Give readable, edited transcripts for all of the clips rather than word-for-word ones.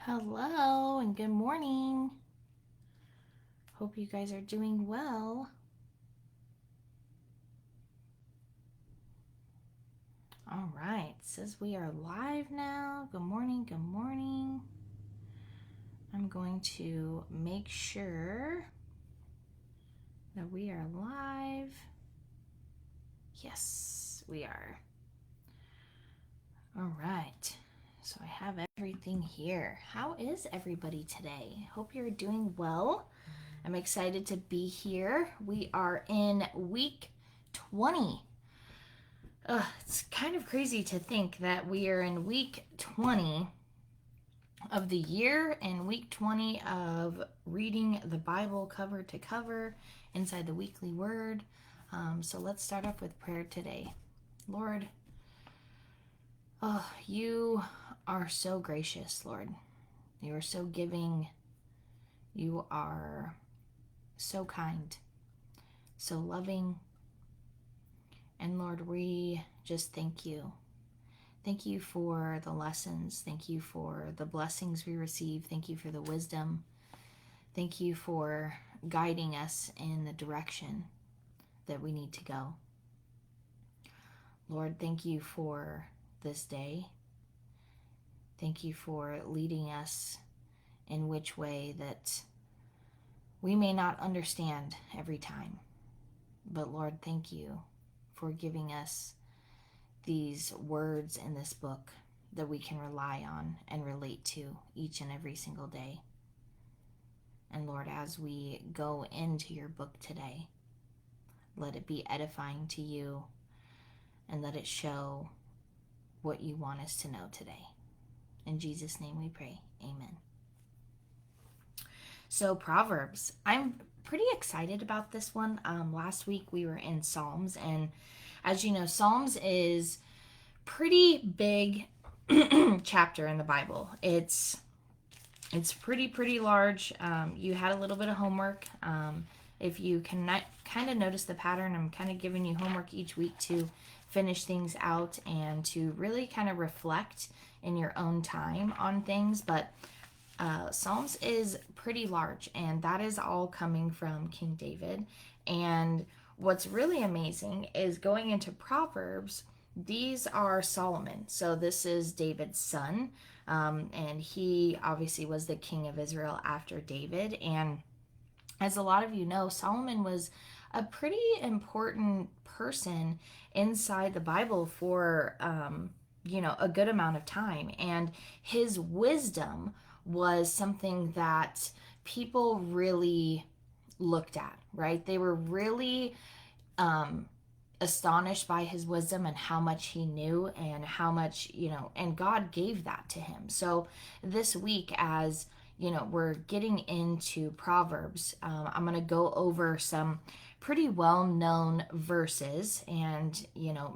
Hello and good morning. Hope you guys are doing well. All right, it says we are live now. Good morning, good morning. I'm going to make sure that we are live. Yes, we are. All right, so I have everything here. How is everybody today? Hope you're doing well. I'm excited to be here. We are in week 20. It's kind of crazy to think that we are in week 20 of the year and week 20 of reading the Bible cover to cover inside the weekly word. So let's start off with prayer today. Lord, you are so gracious, Lord. You are so giving. You are so kind, so loving. And Lord, we just thank you. Thank you for the lessons. Thank you for the blessings we receive. Thank you for the wisdom. Thank you for guiding us in the direction that we need to go. Lord, thank you for this day. Thank you for leading us in which way that we may not understand every time. But Lord, thank you for giving us these words in this book that we can rely on and relate to each and every single day. And Lord, as we go into your book today, let it be edifying to you and let it show what you want us to know today. In Jesus' name we pray. Amen. So Proverbs, I'm pretty excited about this one. Last week we were in Psalms, and as you know, Psalms is pretty big chapter in the Bible. It's pretty large. You had a little bit of homework. If you can kind of notice the pattern, I'm kind of giving you homework each week to finish things out and to really kind of reflect in your own time on things. But Psalms is pretty large, and that is all coming from King David. And what's really amazing is going into Proverbs, these are Solomon. So this is David's son, and he obviously was the king of Israel after David. And as a lot of you know, Solomon was a pretty important person inside the Bible for a good amount of time, and his wisdom was something that people really looked at, right? They were really astonished by his wisdom and how much he knew and how much, and God gave that to him. So this week, as we're getting into Proverbs, I'm going to go over some pretty well-known verses, and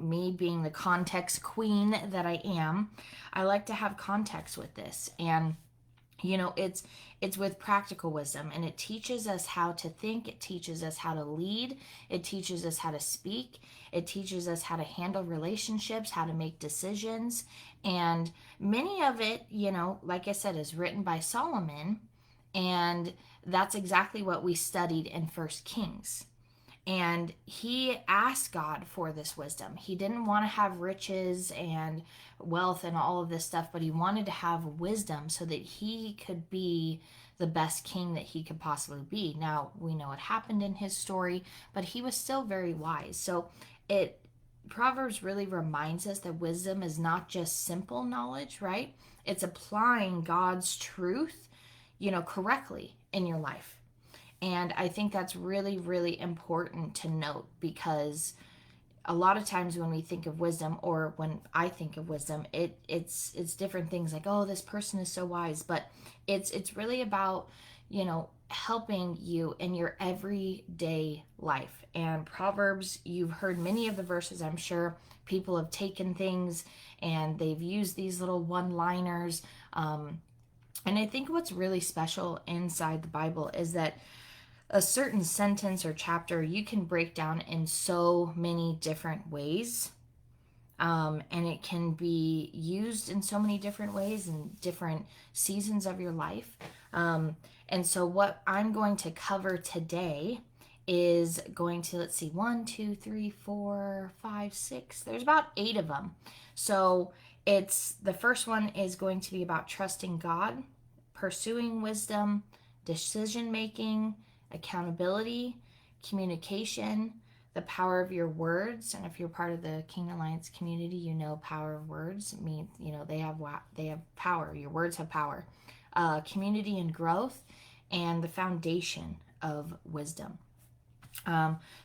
me being the context queen that I am, I like to have context with this. And it's with practical wisdom, and it teaches us how to think, it teaches us how to lead, it teaches us how to speak, it teaches us how to handle relationships, how to make decisions. And many of it, like I said, is written by Solomon, and that's exactly what we studied in First Kings. And he asked God for this wisdom. He didn't want to have riches and wealth and all of this stuff, but he wanted to have wisdom so that he could be the best king that he could possibly be. Now, we know what happened in his story, but he was still very wise. So Proverbs really reminds us that wisdom is not just simple knowledge, right? It's applying God's truth, correctly in your life. And I think that's really, really important to note, because a lot of times when we think of wisdom, or when I think of wisdom, it's different things like, oh, this person is so wise, but it's really about, helping you in your everyday life. And Proverbs, you've heard many of the verses, I'm sure people have taken things and they've used these little one-liners. And I think what's really special inside the Bible is that a certain sentence or chapter you can break down in so many different ways. And it can be used in so many different ways in different seasons of your life. And so, what I'm going to cover today is going to, let's see, one, two, three, four, five, six. There's about 8 of them. So, it's the first one is going to be about trusting God, pursuing wisdom, decision making, accountability, communication, the power of your words. And if you're part of the King Alliance community, you know power of words. It means, they have power. Your words have power. Community and growth, and the foundation of wisdom.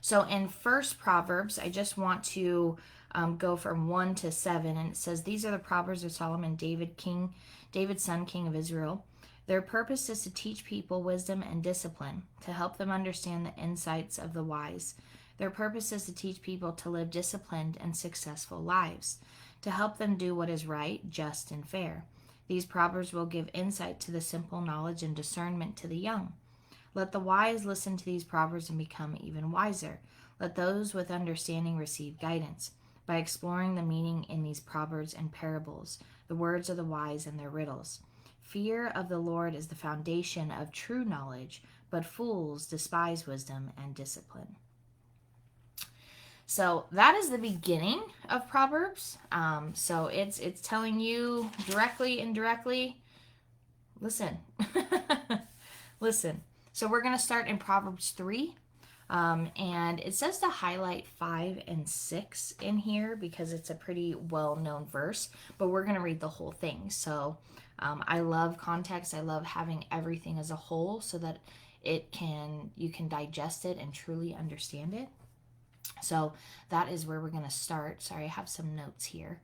So in First Proverbs, I just want to go from 1 to 7, and it says, "These are the Proverbs of Solomon, David's son, king of Israel. Their purpose is to teach people wisdom and discipline, to help them understand the insights of the wise. Their purpose is to teach people to live disciplined and successful lives, to help them do what is right, just, and fair. These proverbs will give insight to the simple, knowledge and discernment to the young. Let the wise listen to these proverbs and become even wiser. Let those with understanding receive guidance. By exploring the meaning in these proverbs and parables, the words of the wise and their riddles. Fear of the Lord is the foundation of true knowledge, but fools despise wisdom and discipline." So that is the beginning of Proverbs. So it's telling you directly, indirectly, listen. Listen. So we're going to start in Proverbs 3. And it says to highlight 5 and 6 in here because it's a pretty well-known verse, but we're going to read the whole thing. So I love context. I love having everything as a whole so that you can digest it and truly understand it. So that is where we're going to start. Sorry, I have some notes here.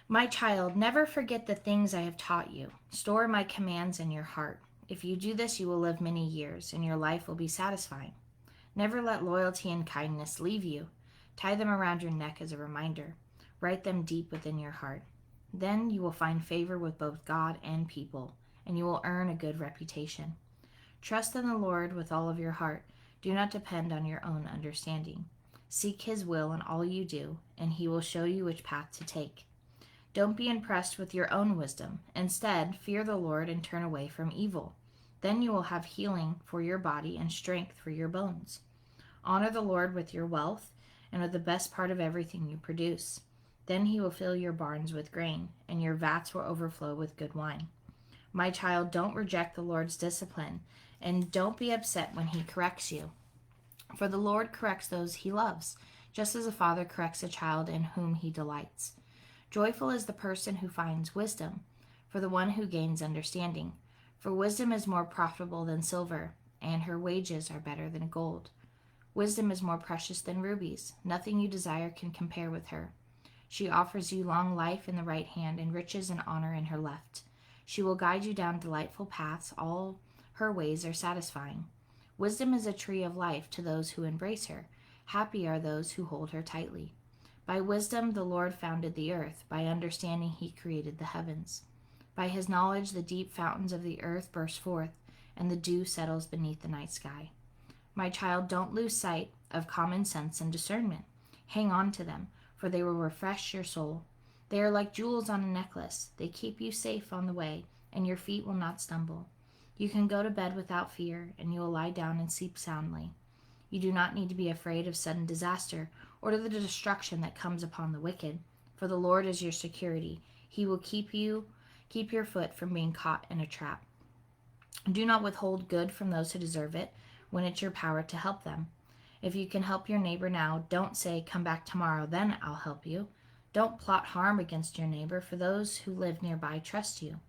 "My child, never forget the things I have taught you. Store my commands in your heart. If you do this, you will live many years, and your life will be satisfying. Never let loyalty and kindness leave you. Tie them around your neck as a reminder. Write them deep within your heart. Then you will find favor with both God and people, and you will earn a good reputation. Trust in the Lord with all of your heart. Do not depend on your own understanding. Seek his will in all you do, and he will show you which path to take. Don't be impressed with your own wisdom. Instead, fear the Lord and turn away from evil. Then you will have healing for your body and strength for your bones. Honor the Lord with your wealth and with the best part of everything you produce. Then he will fill your barns with grain, and your vats will overflow with good wine. My child, don't reject the Lord's discipline, and don't be upset when he corrects you. For the Lord corrects those he loves, just as a father corrects a child in whom he delights. Joyful is the person who finds wisdom, for the one who gains understanding. For wisdom is more profitable than silver, and her wages are better than gold. Wisdom is more precious than rubies. Nothing you desire can compare with her. She offers you long life in the right hand and riches and honor in her left. She will guide you down delightful paths. All her ways are satisfying. Wisdom is a tree of life to those who embrace her. Happy are those who hold her tightly. By wisdom the Lord founded the earth. By understanding he created the heavens. By his knowledge the deep fountains of the earth burst forth, and the dew settles beneath the night sky. My child, don't lose sight of common sense and discernment. Hang on to them, for they will refresh your soul. They are like jewels on a necklace. They keep you safe on the way, and your feet will not stumble. You can go to bed without fear, and you will lie down and sleep soundly. You do not need to be afraid of sudden disaster or of the destruction that comes upon the wicked, for the Lord is your security. He will keep your foot from being caught in a trap. Do not withhold good from those who deserve it when it's your power to help them. If you can help your neighbor now, don't say, "Come back tomorrow, then I'll help you." Don't plot harm against your neighbor, for those who live nearby trust you.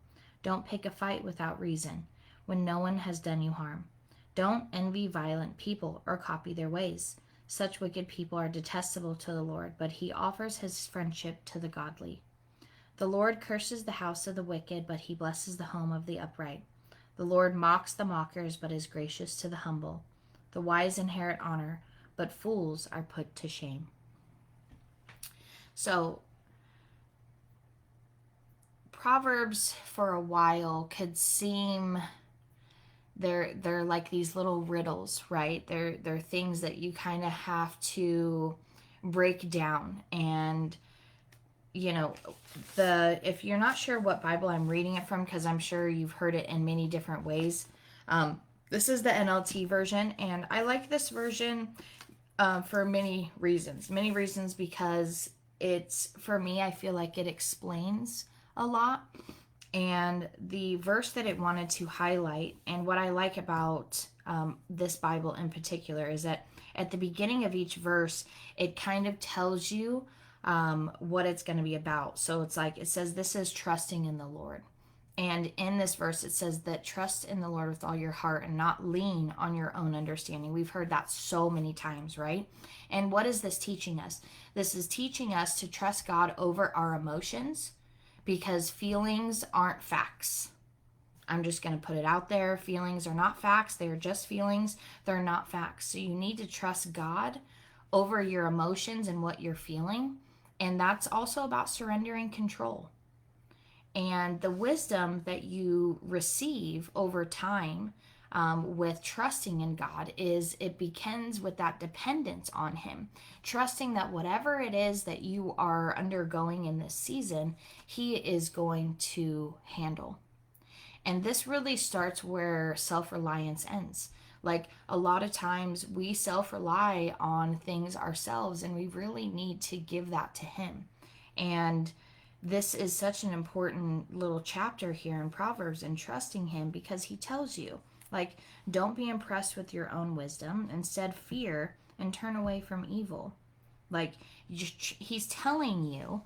Don't pick a fight without reason, when no one has done you harm. Don't envy violent people or copy their ways. Such wicked people are detestable to the Lord, but he offers his friendship to the godly. The Lord curses the house of the wicked, but he blesses the home of the upright. The Lord mocks the mockers, but is gracious to the humble. The wise inherit honor, but fools are put to shame. So, Proverbs for a while could seem they're like these little riddles, right? They're things that you kind of have to break down. And if you're not sure what Bible I'm reading it from, because I'm sure you've heard it in many different ways, this is the NLT version, and I like this version for many reasons. Many reasons because for me, I feel like it explains a lot. And the verse that it wanted to highlight, and what I like about this Bible in particular, is that at the beginning of each verse, it kind of tells you what it's going to be about. So it's like, it says, this is trusting in the Lord. And in this verse, it says that trust in the Lord with all your heart and not lean on your own understanding. We've heard that so many times, right? And what is this teaching us? This is teaching us to trust God over our emotions, because feelings aren't facts. I'm just going to put it out there. Feelings are not facts. They are just feelings. They're not facts. So you need to trust God over your emotions and what you're feeling. And that's also about surrendering control. And the wisdom that you receive over time with trusting in God it begins with that dependence on Him. Trusting that whatever it is that you are undergoing in this season, He is going to handle. And this really starts where self-reliance ends. Like, a lot of times we self-rely on things ourselves, and we really need to give that to Him. And this is such an important little chapter here in Proverbs, and trusting Him, because He tells you, like, don't be impressed with your own wisdom. Instead, fear and turn away from evil. Like, He's telling you,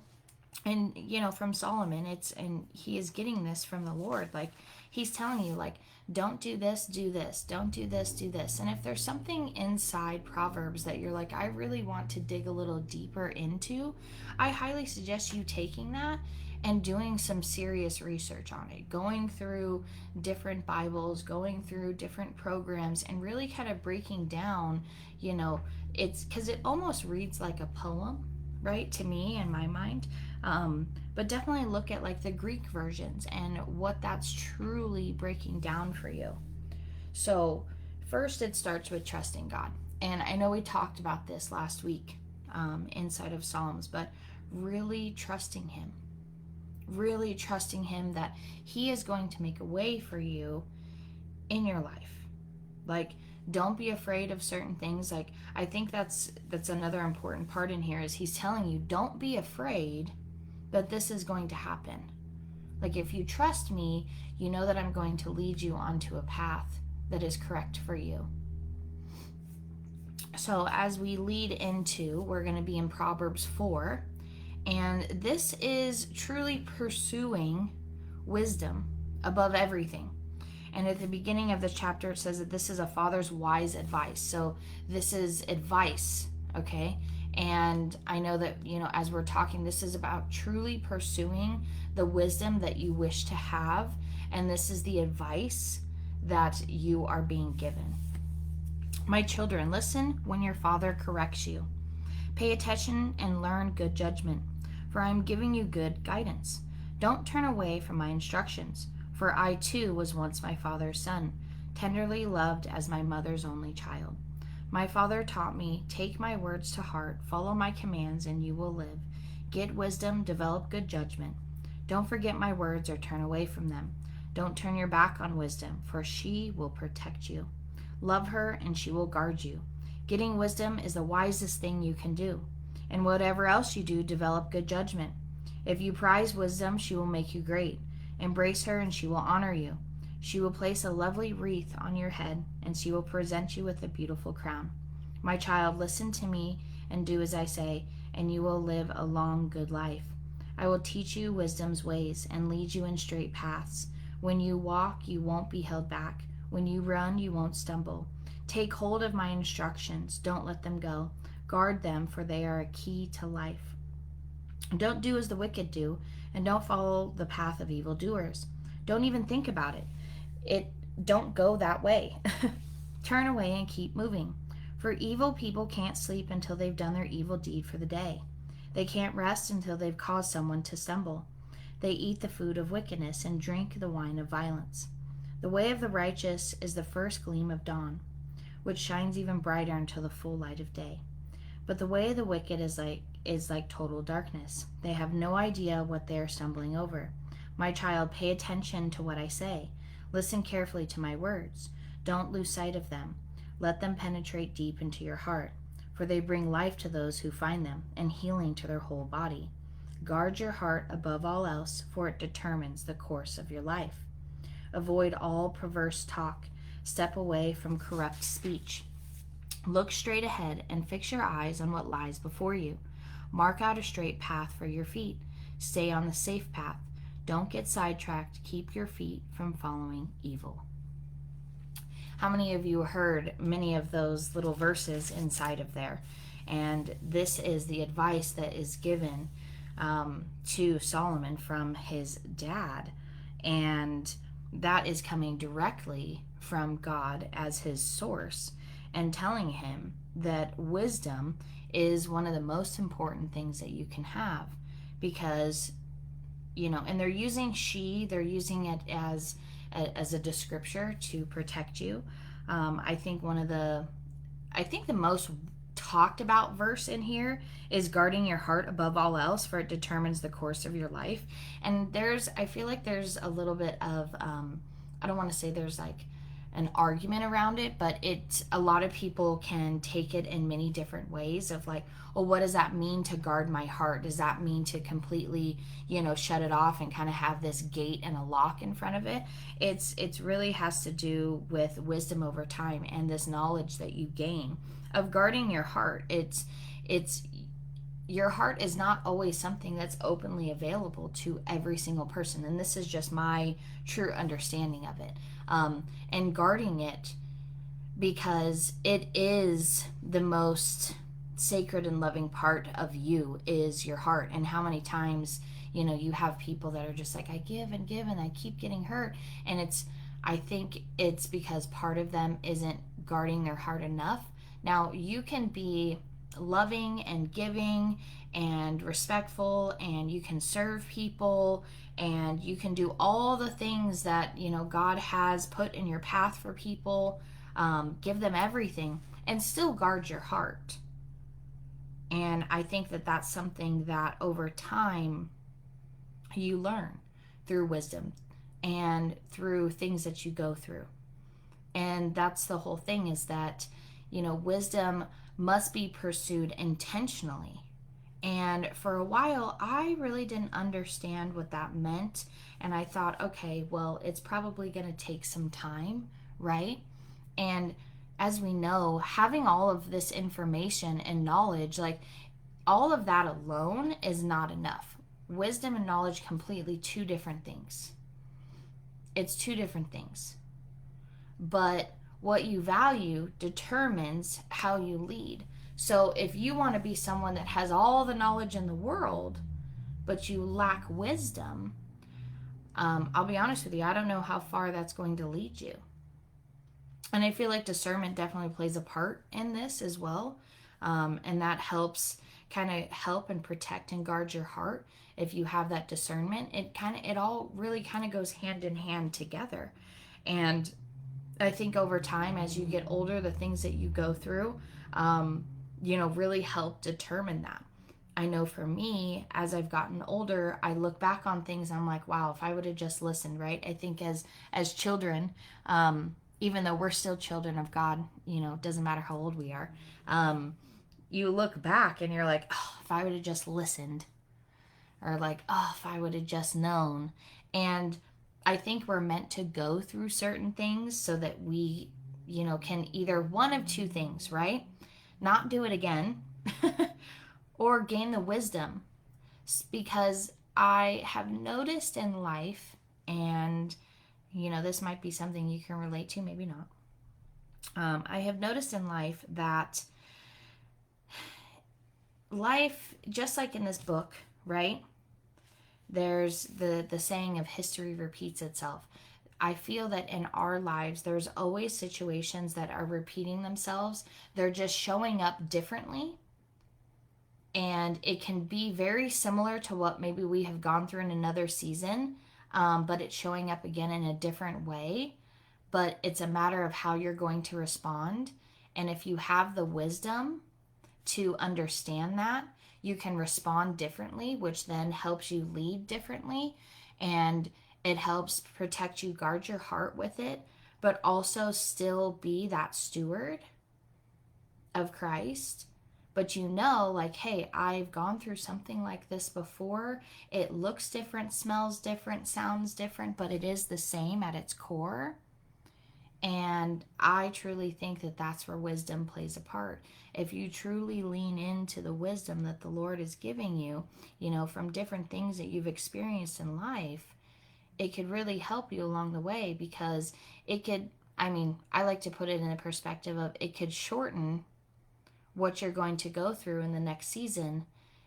and from Solomon, and he is getting this from the Lord. Like, He's telling you, like, don't do this, do this, don't do this, do this. And if there's something inside Proverbs that you're like, I really want to dig a little deeper into, I highly suggest you taking that and doing some serious research on it, going through different Bibles, going through different programs, and really kind of breaking down, it's because it almost reads like a poem, right, to me, in my mind. But definitely look at like the Greek versions and what that's truly breaking down for you. So first, it starts with trusting God. And I know we talked about this last week inside of Psalms, but really trusting Him. Really trusting Him that He is going to make a way for you in your life. Like, don't be afraid of certain things. Like, I think that's another important part in here, is He's telling you, don't be afraid that this is going to happen. Like, if you trust me, you know that I'm going to lead you onto a path that is correct for you. So as we lead into, we're going to be in Proverbs 4, and this is truly pursuing wisdom above everything. And at the beginning of the chapter, it says that this is a father's wise advice. So this is advice, okay? And I know that, as we're talking, this is about truly pursuing the wisdom that you wish to have. And this is the advice that you are being given. My children, listen when your father corrects you. Pay attention and learn good judgment, for I am giving you good guidance. Don't turn away from my instructions, for I too was once my father's son, tenderly loved as my mother's only child. My father taught me, take my words to heart, follow my commands, and you will live. Get wisdom, develop good judgment. Don't forget my words or turn away from them. Don't turn your back on wisdom, for she will protect you. Love her, and she will guard you. Getting wisdom is the wisest thing you can do. And whatever else you do, develop good judgment. If you prize wisdom, she will make you great. Embrace her, and she will honor you. She will place a lovely wreath on your head, and she will present you with a beautiful crown. My child, listen to me and do as I say, and you will live a long, good life. I will teach you wisdom's ways and lead you in straight paths. When you walk, you won't be held back. When you run, you won't stumble. Take hold of my instructions. Don't let them go. Guard them, for they are a key to life. Don't do as the wicked do, and don't follow the path of evildoers. Don't even think about it. Don't go that way. Turn away and keep moving. For evil people can't sleep until they've done their evil deed for the day. They can't rest until they've caused someone to stumble. They eat the food of wickedness and drink the wine of violence. The way of the righteous is the first gleam of dawn, which shines even brighter until the full light of day. But the way of the wicked is like total darkness. They have no idea what they are stumbling over. My child, pay attention to what I say. Listen carefully to my words. Don't lose sight of them. Let them penetrate deep into your heart, for they bring life to those who find them and healing to their whole body. Guard your heart above all else, for it determines the course of your life. Avoid all perverse talk. Step away from corrupt speech. Look straight ahead and fix your eyes on what lies before you. Mark out a straight path for your feet. Stay on the safe path. Don't get sidetracked. Keep your feet from following evil. How many of you heard many of those little verses inside of there? And this is the advice that is given to Solomon from his dad. And that is coming directly from God as his source and telling him that wisdom is one of the most important things that you can have, because and they're using they're using it as a descriptor to protect you. I think the most talked about verse in here is guarding your heart above all else, for it determines the course of your life. And I feel like there's a little bit of I don't want to say there's like an argument around it, but a lot of people can take it in many different ways of like, well, what does that mean to guard my heart? Does that mean to completely, shut it off and kind of have this gate and a lock in front of it? It's really has to do with wisdom over time and this knowledge that you gain of guarding your heart. It's your heart is not always something that's openly available to every single person, and this is just my true understanding of it. And guarding it, because it is the most sacred and loving part of you, is your heart. And how many times you have people that are just like, I give and give and I keep getting hurt, and I think it's because part of them isn't guarding their heart enough. Now, you can be loving and giving and respectful, and you can serve people, and you can do all the things that God has put in your path for people. Give them everything and still guard your heart. And I think that that's something that over time you learn through wisdom and through things that you go through. And that's the whole thing, is that wisdom must be pursued intentionally. And for a while, I really didn't understand what that meant. And I thought, okay, well, it's probably going to take some time, right? And as we know, having all of this information and knowledge, like all of that alone is not enough. Wisdom and knowledge, completely two different things. It's two different things. But what you value determines how you lead. So if you want to be someone that has all the knowledge in the world, but you lack wisdom, I'll be honest with you, I don't know how far that's going to lead you. And I feel like discernment definitely plays a part in this as well. And that helps help and protect and guard your heart. If you have that discernment, it all really kind of goes hand in hand together. And I think over time, as you get older, the things that you go through, really help determine that. I know for me, as I've gotten older, I look back on things and I'm like, wow, if I would have just listened, right? I think as children, even though we're still children of God, it doesn't matter how old we are, you look back and you're like, oh, if I would have just listened, or like, oh, if I would have just known. And I think we're meant to go through certain things so that we, can either one of two things, right? Not do it again or gain the wisdom. Because I have noticed in life, and, this might be something you can relate to, maybe not. I have noticed in life that life, just like in this book, right? There's the saying of history repeats itself. I feel that in our lives, there's always situations that are repeating themselves. They're just showing up differently. And it can be very similar to what maybe we have gone through in another season, but it's showing up again in a different way. But it's a matter of how you're going to respond. And if you have the wisdom to understand that, you can respond differently, which then helps you lead differently. And it helps protect you, guard your heart with it, but also still be that steward of Christ. But you know, like, hey, I've gone through something like this before. It looks different, smells different, sounds different, but it is the same at its core. And I truly think that that's where wisdom plays a part. If you truly lean into the wisdom that the Lord is giving you, you know, from different things that you've experienced in life, it could really help you along the way, because it could, I mean, I like to put it in a perspective of it could shorten what you're going to go through in the next season,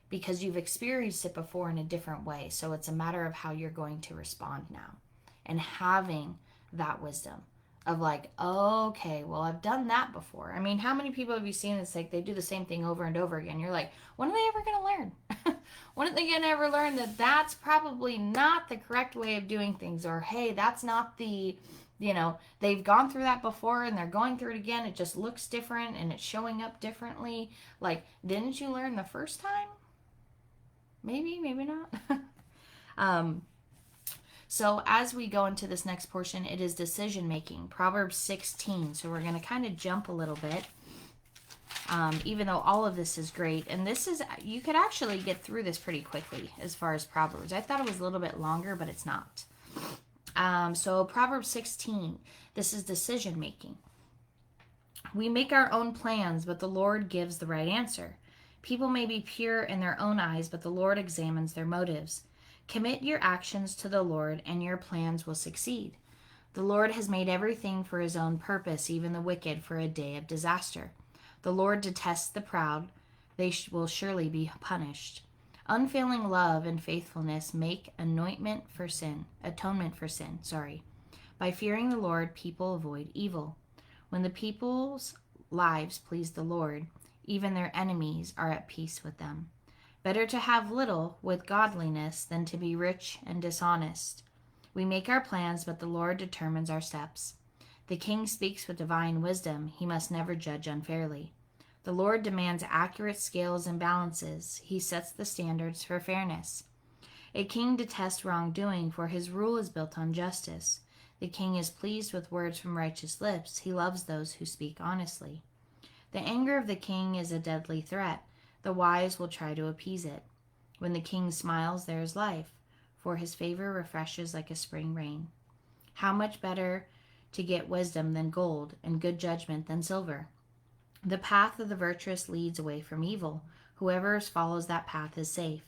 because you've experienced it before in a different way. So it's a matter of how you're going to respond now, and having that wisdom of like, okay, well, I've done that before. I mean, how many people have you seen? It's like they do the same thing over and over again. You're like, when are they ever going to learn? When are they going to ever learn that that's probably not the correct way of doing things? Or, hey, that's not the, you know, they've gone through that before and they're going through it again. It just looks different and it's showing up differently. Like, didn't you learn the first time? Maybe, maybe not. So as we go into this next portion, it is decision making. Proverbs 16. So we're going to kind of jump a little bit, even though all of this is great. And this is, you could actually get through this pretty quickly as far as Proverbs. I thought it was a little bit longer, but it's not. So Proverbs 16, this is decision making. We make our own plans, but the Lord gives the right answer. People may be pure in their own eyes, but the Lord examines their motives. Commit your actions to the Lord, and your plans will succeed. The Lord has made everything for his own purpose, even the wicked for a day of disaster. The Lord detests the proud. They will surely be punished. Unfailing love and faithfulness make atonement for sin. By fearing the Lord, people avoid evil. When the people's lives please the Lord, even their enemies are at peace with them. Better to have little with godliness than to be rich and dishonest. We make our plans, but the Lord determines our steps. The king speaks with divine wisdom. He must never judge unfairly. The Lord demands accurate scales and balances. He sets the standards for fairness. A king detests wrongdoing, for his rule is built on justice. The king is pleased with words from righteous lips. He loves those who speak honestly. The anger of the king is a deadly threat. The wise will try to appease it. When the king smiles, there is life, for his favor refreshes like a spring rain. How much better to get wisdom than gold, and good judgment than silver. The path of the virtuous leads away from evil. Whoever follows that path is safe.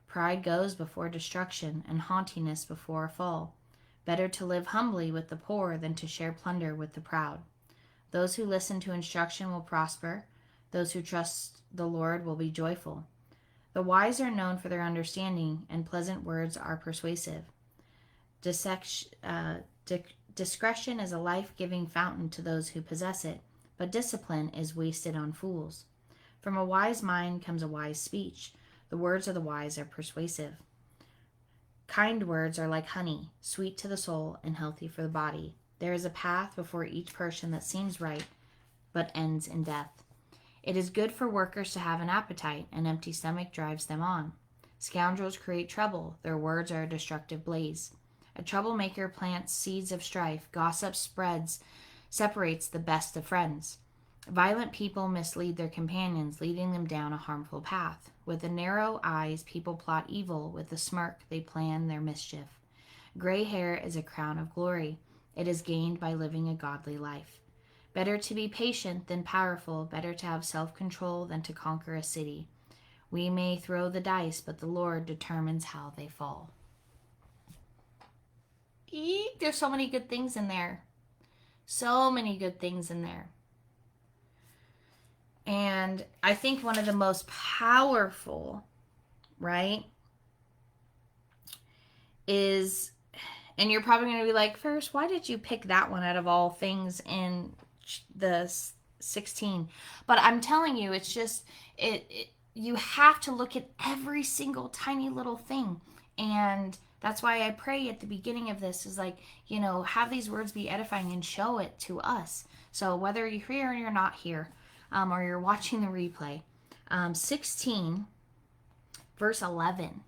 Pride goes before destruction, and haughtiness before a fall. Better to live humbly with the poor than to share plunder with the proud. Those who listen to instruction will prosper. Those who trust the Lord will be joyful. The wise are known for their understanding, and pleasant words are persuasive. Discretion is a life-giving fountain to those who possess it, but discipline is wasted on fools. From a wise mind comes a wise speech. The words of the wise are persuasive. Kind words are like honey, sweet to the soul and healthy for the body. There is a path before each person that seems right, but ends in death. It is good for workers to have an appetite. An empty stomach drives them on. Scoundrels create trouble. Their words are a destructive blaze. A troublemaker plants seeds of strife. Gossip separates the best of friends. Violent people mislead their companions, leading them down a harmful path. With the narrow eyes, people plot evil. With a smirk, they plan their mischief. Gray hair is a crown of glory. It is gained by living a godly life. Better to be patient than powerful. Better to have self-control than to conquer a city. We may throw the dice, but the Lord determines how they fall. Eek, there's so many good things in there. So many good things in there. And I think one of the most powerful, right, is, and you're probably going to be like, first, why did you pick that one out of all things in the 16? But I'm telling you, it's just, you have to look at every single tiny little thing. And that's why I pray at the beginning of this is like, you know, have these words be edifying and show it to us. So whether you're here or you're not here, or you're watching the replay, 16, verse 11.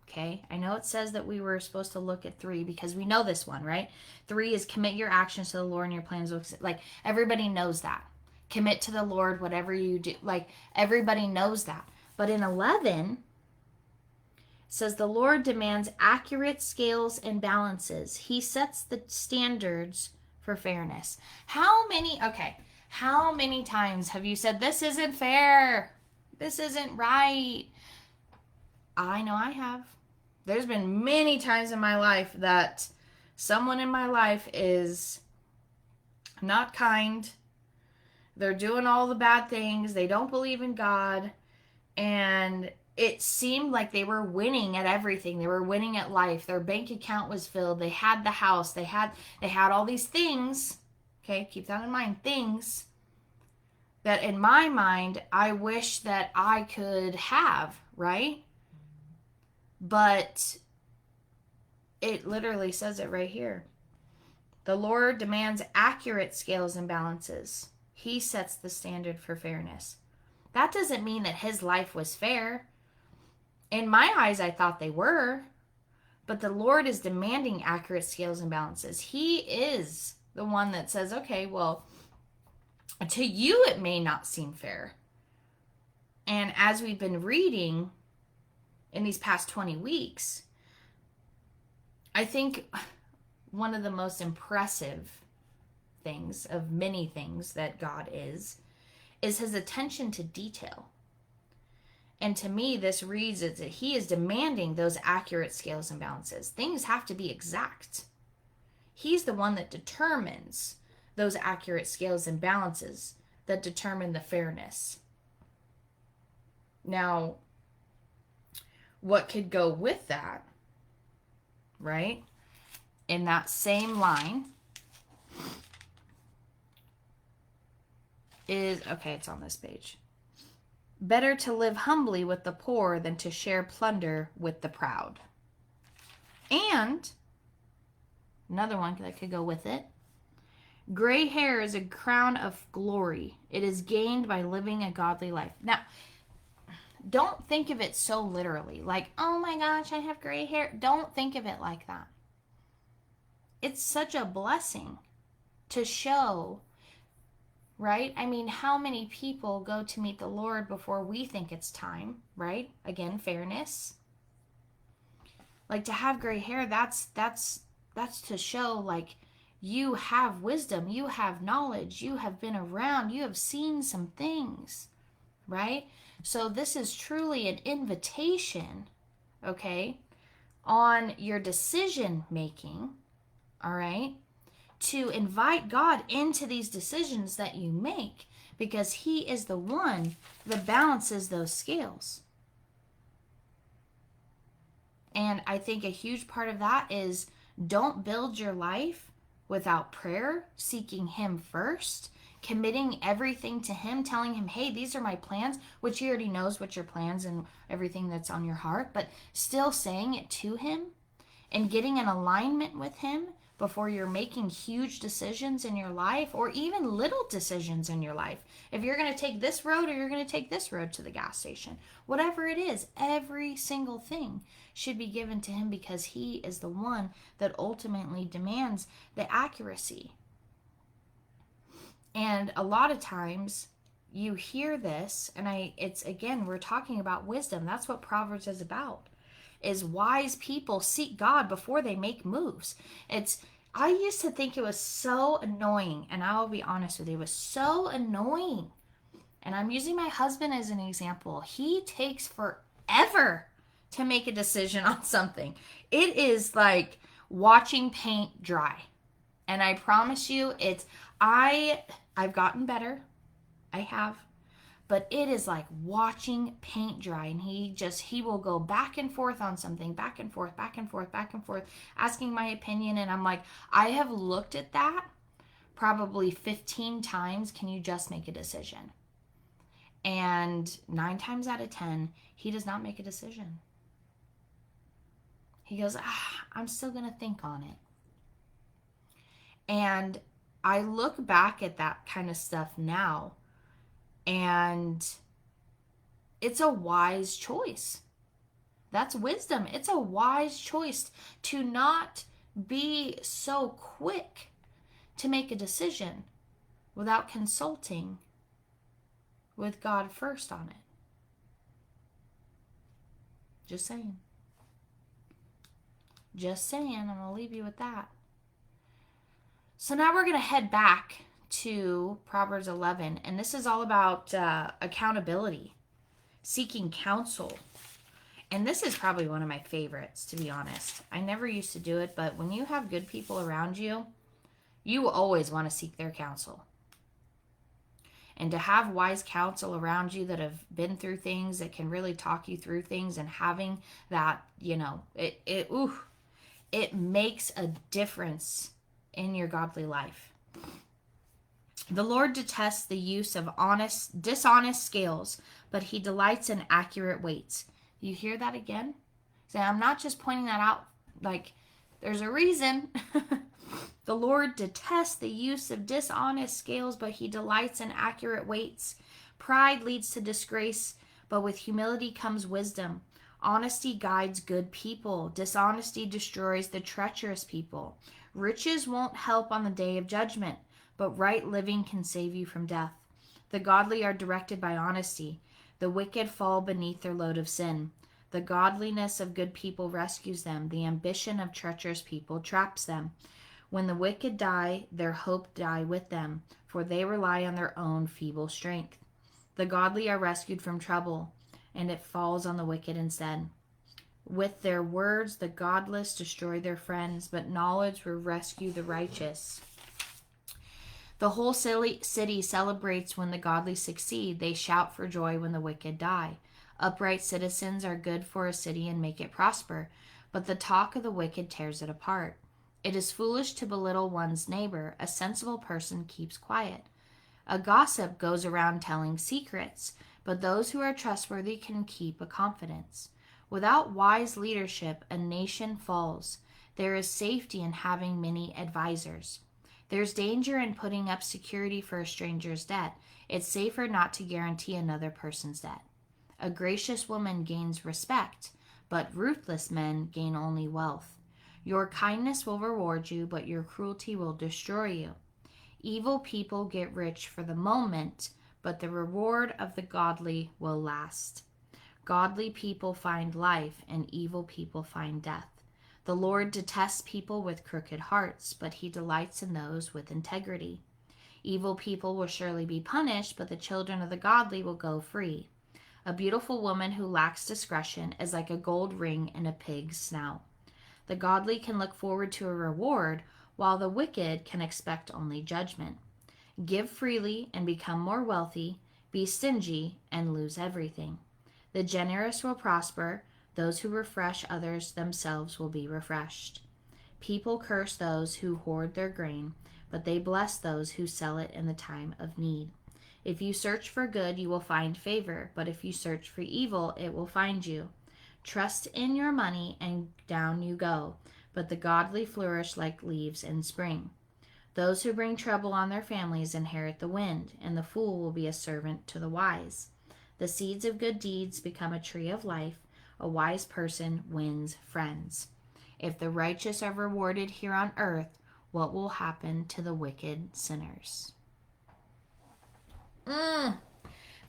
Okay, I know it says that we were supposed to look at 3 because we know this one, right? 3 is commit your actions to the Lord and your plans will, like, everybody knows that. Commit to the Lord whatever you do. Like, everybody knows that. But in 11, it says the Lord demands accurate scales and balances. He sets the standards for fairness. How many times have you said, this isn't fair? This isn't right? I know I have. There's been many times in my life that someone in my life is not kind. They're doing all the bad things. They don't believe in God. And it seemed like they were winning at everything. They were winning at life. Their bank account was filled. They had the house. They had all these things. Okay, keep that in mind. Things that in my mind I wish that I could have, right? But it literally says it right here. The Lord demands accurate scales and balances. He sets the standard for fairness. That doesn't mean that his life was fair. In my eyes, I thought they were. But the Lord is demanding accurate scales and balances. He is the one that says, okay, well, to you it may not seem fair. And as we've been reading in these past 20 weeks, I think one of the most impressive things of many things that God is his attention to detail. And to me, this reads that he is demanding those accurate scales and balances. Things have to be exact. He's the one that determines those accurate scales and balances that determine the fairness. Now, what could go with that, right? In that same line is, okay, it's on this page. Better to live humbly with the poor than to share plunder with the proud. And another one that could go with it. Gray hair is a crown of glory. It is gained by living a godly life. Now, don't think of it so literally. Like, oh my gosh, I have gray hair. Don't think of it like that. It's such a blessing to show, right? I mean, how many people go to meet the Lord before we think it's time, right? Again, fairness. Like, to have gray hair, that's to show, like, you have wisdom, you have knowledge, you have been around, you have seen some things, right? So this is truly an invitation, okay, on your decision making, all right, to invite God into these decisions that you make, because he is the one that balances those scales. And I think a huge part of that is, don't build your life without prayer, seeking him first, committing everything to him, telling him, hey, these are my plans, which he already knows what your plans and everything that's on your heart, but still saying it to him and getting in alignment with him before you're making huge decisions in your life, or even little decisions in your life. If you're going to take this road or you're going to take this road to the gas station, whatever it is, every single thing should be given to him, because he is the one that ultimately demands the accuracy. And a lot of times you hear this, and it's again, we're talking about wisdom. That's what Proverbs is about, is wise people seek God before they make moves. I used to think it was so annoying, and I will be honest with you, it was so annoying. And I'm using my husband as an example. He takes forever to make a decision on something. It is like watching paint dry. And I promise you, I've gotten better. I have. But it is like watching paint dry, and he will go back and forth on something, back and forth, asking my opinion. And I'm like, I have looked at that probably 15 times. Can you just make a decision? And 9 times out of 10, he does not make a decision. He goes, I'm still going to think on it. And I look back at that kind of stuff now, and It's a wise choice. That's wisdom. It's a wise choice to not be so quick to make a decision without consulting with God first on it. Just saying. Just saying. I'm going to leave you with that. So now we're going to head back to Proverbs 11, and this is all about accountability, seeking counsel. And this is probably one of my favorites, to be honest. I never used to do it, but when you have good people around you, you always want to seek their counsel. And to have wise counsel around you that have been through things, that can really talk you through things, and having that, it makes a difference in your godly life. The Lord detests the use of dishonest scales, but he delights in accurate weights. You hear that again? So I'm not just pointing that out like there's a reason. The Lord detests the use of dishonest scales, but he delights in accurate weights. Pride leads to disgrace, but with humility comes wisdom. Honesty guides good people. Dishonesty destroys the treacherous people. Riches won't help on the day of judgment, but right living can save you from death. The godly are directed by honesty. The wicked fall beneath their load of sin. The godliness of good people rescues them. The ambition of treacherous people traps them. When the wicked die, their hope die with them, for they rely on their own feeble strength. The godly are rescued from trouble, and it falls on the wicked instead. With their words, the godless destroy their friends, but knowledge will rescue the righteous. The whole city celebrates when the godly succeed. They shout for joy when the wicked die. Upright citizens are good for a city and make it prosper, but the talk of the wicked tears it apart. It is foolish to belittle one's neighbor. A sensible person keeps quiet. A gossip goes around telling secrets, but those who are trustworthy can keep a confidence. Without wise leadership, a nation falls. There is safety in having many advisors. There's danger in putting up security for a stranger's debt. It's safer not to guarantee another person's debt. A gracious woman gains respect, but ruthless men gain only wealth. Your kindness will reward you, but your cruelty will destroy you. Evil people get rich for the moment, but the reward of the godly will last. Godly people find life, and evil people find death. The Lord detests people with crooked hearts, but he delights in those with integrity. Evil people will surely be punished, but the children of the godly will go free. A beautiful woman who lacks discretion is like a gold ring in a pig's snout. The godly can look forward to a reward, while the wicked can expect only judgment. Give freely and become more wealthy. Be stingy and lose everything. The generous will prosper. Those who refresh others themselves will be refreshed. People curse those who hoard their grain, but they bless those who sell it in the time of need. If you search for good, you will find favor, but if you search for evil, it will find you. Trust in your money, and down you go, but the godly flourish like leaves in spring. Those who bring trouble on their families inherit the wind, and the fool will be a servant to the wise. The seeds of good deeds become a tree of life. A wise person wins friends. If the righteous are rewarded here on earth, what will happen to the wicked sinners?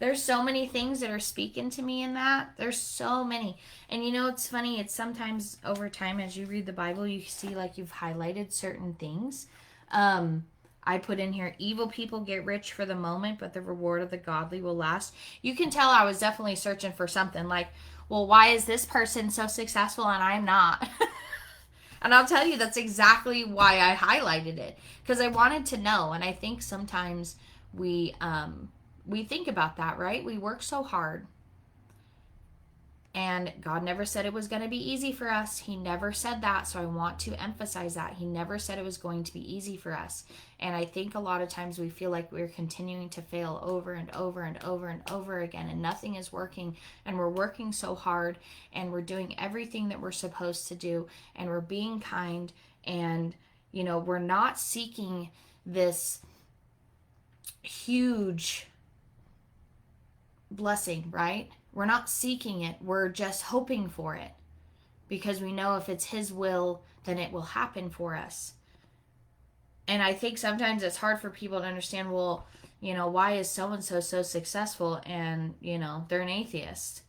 There's so many things that are speaking to me in that. There's so many. And it's funny. It's sometimes over time as you read the Bible, you see like you've highlighted certain things. I put in here, evil people get rich for the moment, but the reward of the godly will last. You can tell I was definitely searching for something like, well, why is this person so successful and I'm not? And I'll tell you, that's exactly why I highlighted it, because I wanted to know. And I think sometimes we think about that, right? We work so hard, and God never said it was going to be easy for us. He never said that. So I want to emphasize that. He never said it was going to be easy for us. And I think a lot of times we feel like we're continuing to fail over and over and over and over again, and nothing is working, and we're working so hard, and we're doing everything that we're supposed to do, and we're being kind, and we're not seeking this huge blessing, right? We're not seeking it. We're just hoping for it because we know if it's His will, then it will happen for us. And I think sometimes it's hard for people to understand, well, why is so and so so successful and, they're an atheist?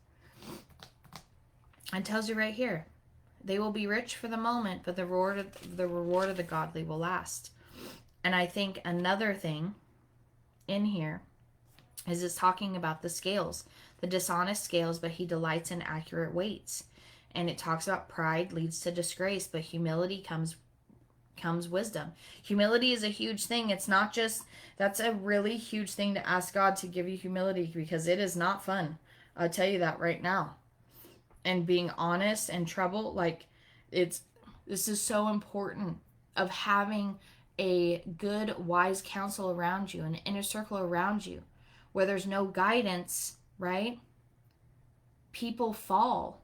It tells you right here. They will be rich for the moment, but the reward of the godly will last. And I think another thing in here is it's talking about the scales, the dishonest scales, but he delights in accurate weights. And it talks about pride leads to disgrace, but humility comes wisdom. Humility is a huge thing. It's not just, that's a really huge thing to ask God to give you humility, because it is not fun. I'll tell you that right now. And being honest and trouble, this is so important, of having a good, wise counsel around you, an inner circle around you. Where there's no guidance, right? People fall.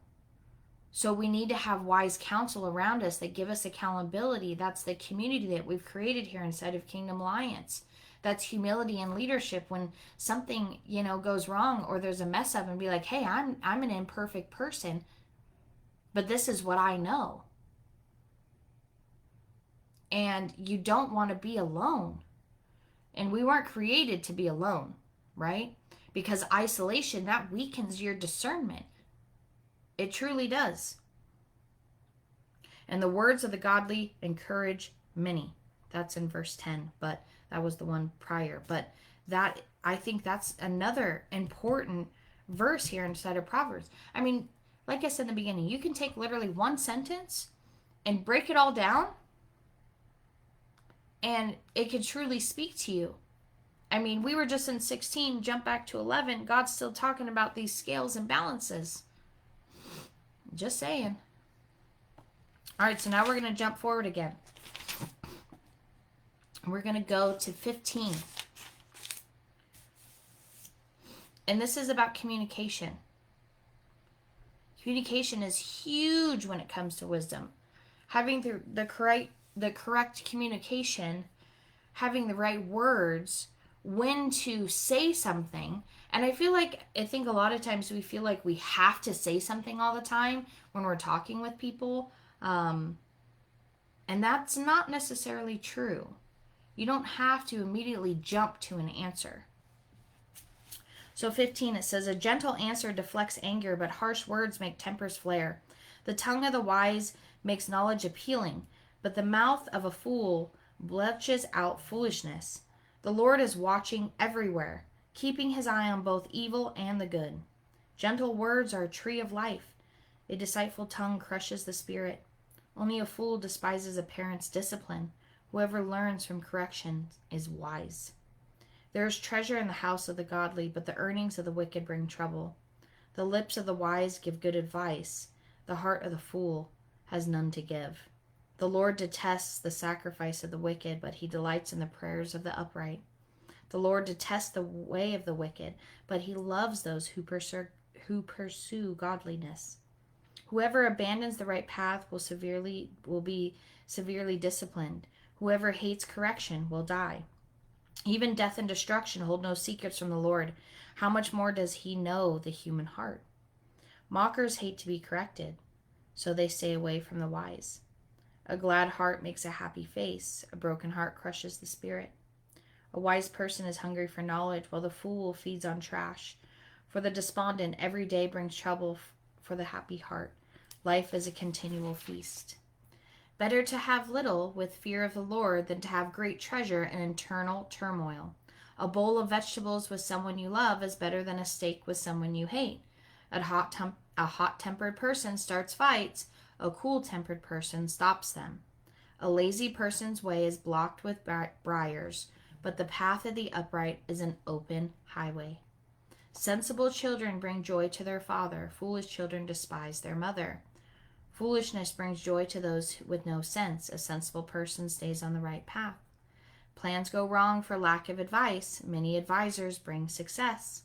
So we need to have wise counsel around us that give us accountability. That's the community that we've created here inside of Kingdom Alliance. That's humility and leadership. When something, goes wrong or there's a mess up, and be like, hey, I'm an imperfect person, but this is what I know. And you don't want to be alone. And we weren't created to be alone, right? Because isolation, that weakens your discernment. It truly does. And the words of the godly encourage many. That's in verse 10, but that was the one prior. But that, I think that's another important verse here inside of Proverbs. I mean, like I said in the beginning, you can take literally one sentence and break it all down, and it could truly speak to you. I mean, we were just in 16, jump back to 11. God's still talking about these scales and balances. Just saying. All right, so now we're going to jump forward again. We're going to go to 15. And this is about communication. Communication is huge when it comes to wisdom. Having the correct communication, having the right words, when to say something. And I think a lot of times we feel like we have to say something all the time when we're talking with people. And that's not necessarily true. You don't have to immediately jump to an answer. So 15, it says, a gentle answer deflects anger, but harsh words make tempers flare. The tongue of the wise makes knowledge appealing, but the mouth of a fool belches out foolishness. The Lord is watching everywhere, keeping his eye on both evil and the good. Gentle words are a tree of life. A deceitful tongue crushes the spirit. Only a fool despises a parent's discipline. Whoever learns from correction is wise. There is treasure in the house of the godly, but the earnings of the wicked bring trouble. The lips of the wise give good advice. The heart of the fool has none to give. The Lord detests the sacrifice of the wicked, but he delights in the prayers of the upright. The Lord detests the way of the wicked, but he loves those who pursue godliness. Whoever abandons the right path will be severely disciplined. Whoever hates correction will die. Even death and destruction hold no secrets from the Lord. How much more does he know the human heart? Mockers hate to be corrected, so they stay away from the wise. A glad heart makes a happy face. A broken heart crushes the spirit. A wise person is hungry for knowledge, while the fool feeds on trash. For the despondent, every day brings trouble. For the happy heart, life is a continual feast. Better to have little with fear of the Lord than to have great treasure in internal turmoil. A bowl of vegetables with someone you love is better than a steak with someone you hate. A hot-tempered person starts fights. A cool-tempered person stops them. A lazy person's way is blocked with briars, but the path of the upright is an open highway. Sensible children bring joy to their father. Foolish children despise their mother. Foolishness brings joy to those with no sense. A sensible person stays on the right path. Plans go wrong for lack of advice. Many advisors bring success.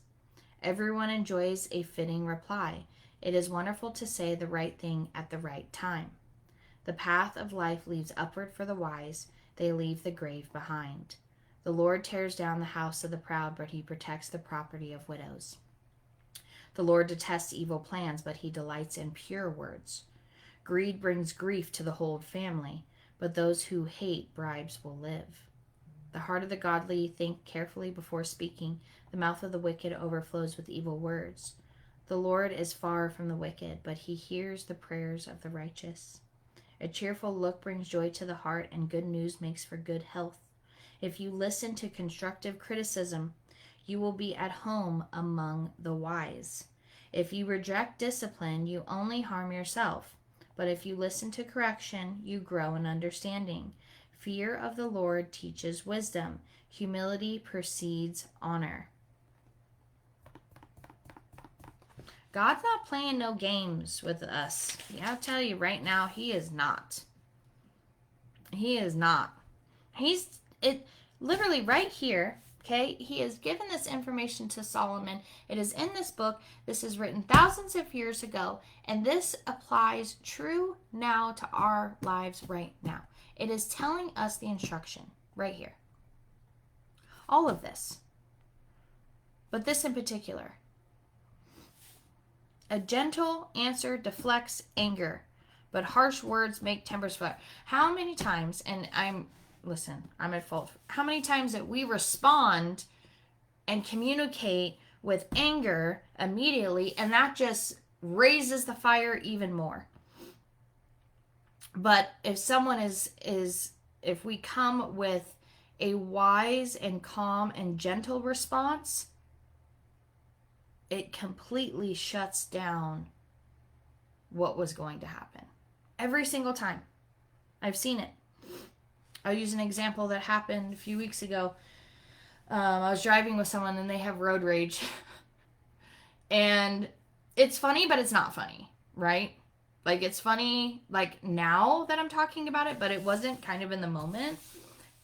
Everyone enjoys a fitting reply. It is wonderful to say the right thing at the right time. The path of life leads upward for the wise. They leave the grave behind. The Lord tears down the house of the proud, but he protects the property of widows. The Lord detests evil plans, but he delights in pure words. Greed brings grief to the whole family, but those who hate bribes will live. The heart of the godly think carefully before speaking. The mouth of the wicked overflows with evil words. The Lord is far from the wicked, but he hears the prayers of the righteous. A cheerful look brings joy to the heart, and good news makes for good health. If you listen to constructive criticism, you will be at home among the wise. If you reject discipline, you only harm yourself. But if you listen to correction, you grow in understanding. Fear of the Lord teaches wisdom. Humility precedes honor. God's not playing no games with us. Yeah, I'll tell you right now, he is not. He is not. He's literally right here. Okay, he has given this information to Solomon. It is in this book. This is written thousands of years ago, and this applies true now to our lives right now. It is telling us the instruction right here. All of this. But this in particular. A gentle answer deflects anger, but harsh words make tempers flare. How many times, and I'm at fault. How many times that we respond and communicate with anger immediately, and that just raises the fire even more. But if someone if we come with a wise and calm and gentle response, it completely shuts down what was going to happen. Every single time. I've seen it. I'll use an example that happened a few weeks ago. I was driving with someone and they have road rage. And it's funny, but it's not funny, right? Like, it's funny, like, now that I'm talking about it, but it wasn't kind of in the moment.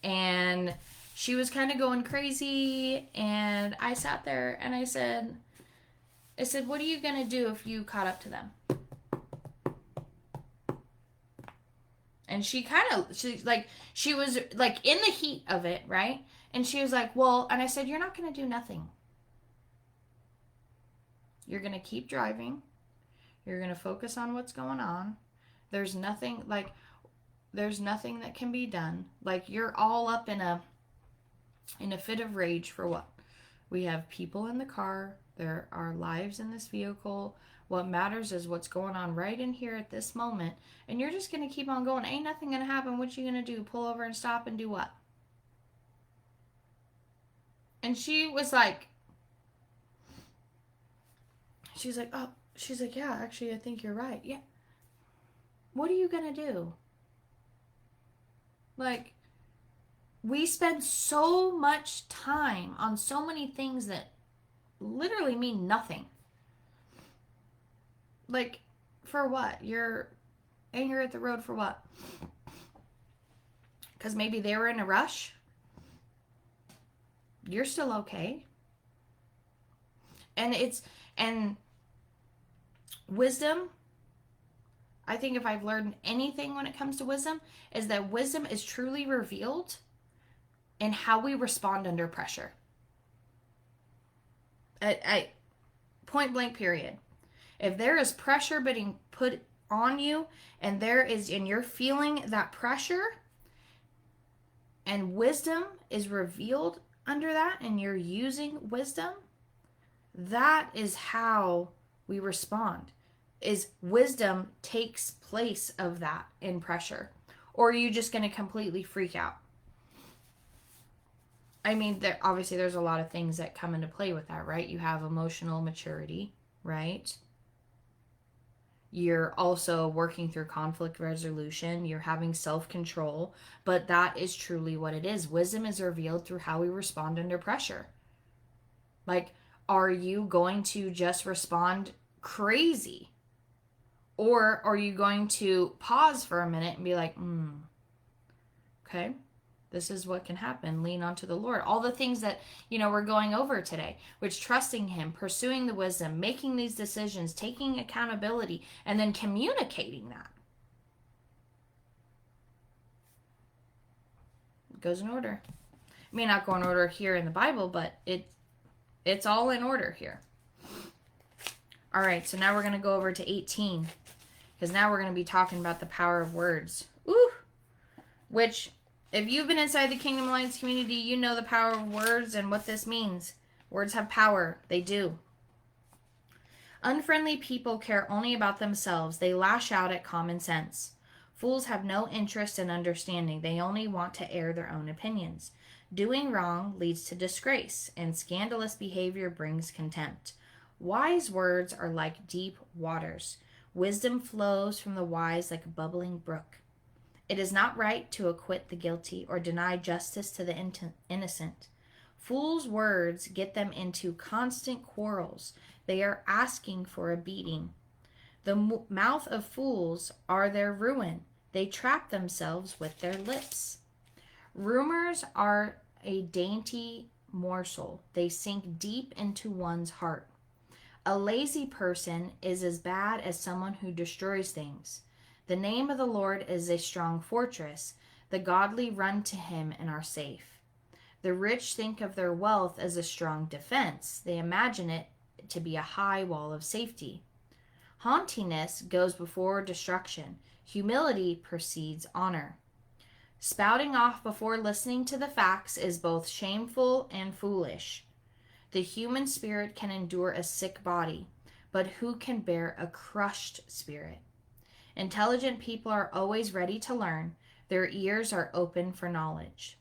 And she was kind of going crazy. And I sat there and I said, what are you going to do if you caught up to them? And she was like in the heat of it, right? And she was like, well, and I said, you're not going to do nothing. You're going to keep driving. You're going to focus on what's going on. There's nothing that can be done. Like, you're all up in a fit of rage for what? We have people in the car. There are lives in this vehicle. What matters is what's going on right in here at this moment. And you're just going to keep on going. Ain't nothing going to happen. What you going to do? Pull over and stop and do what? And she was like, oh, she's like, yeah, actually, I think you're right. Yeah. What are you going to do? Like, we spend so much time on so many things that literally mean nothing. Like, for what? You're angry at the road for what? Because maybe they were in a rush? You're still okay. And wisdom, I think if I've learned anything when it comes to wisdom, is that wisdom is truly revealed in how we respond under pressure. I point blank period. If there is pressure being put on you and you're feeling that pressure and wisdom is revealed under that and you're using wisdom, that is how we respond. Is wisdom takes place of that in pressure. Or are you just going to completely freak out? I mean, obviously there's a lot of things that come into play with that, right? You have emotional maturity, right? You're also working through conflict resolution. You're having self-control. But that is truly what it is. Wisdom is revealed through how we respond under pressure. Like, are you going to just respond crazy? Or are you going to pause for a minute and be like, okay, this is what can happen. Lean onto the Lord. All the things that, we're going over today, which trusting Him, pursuing the wisdom, making these decisions, taking accountability, and then communicating that. It goes in order. It may not go in order here in the Bible, but it's all in order here. All right, so now we're going to go over to 18, because now we're going to be talking about the power of words. Ooh! Which, if you've been inside the Kingdom Alliance community, you know the power of words and what this means. Words have power. They do. Unfriendly people care only about themselves. They lash out at common sense. Fools have no interest in understanding. They only want to air their own opinions. Doing wrong leads to disgrace, and scandalous behavior brings contempt. Wise words are like deep waters. Wisdom flows from the wise like a bubbling brook. It is not right to acquit the guilty or deny justice to the innocent. Fools' words get them into constant quarrels. They are asking for a beating. The mouth of fools are their ruin. They trap themselves with their lips. Rumors are a dainty morsel. They sink deep into one's heart. A lazy person is as bad as someone who destroys things. The name of the Lord is a strong fortress. The godly run to him and are safe. The rich think of their wealth as a strong defense. They imagine it to be a high wall of safety. Haughtiness goes before destruction. Humility precedes honor. Spouting off before listening to the facts is both shameful and foolish. The human spirit can endure a sick body, but who can bear a crushed spirit? Intelligent people are always ready to learn. Their ears are open for knowledge.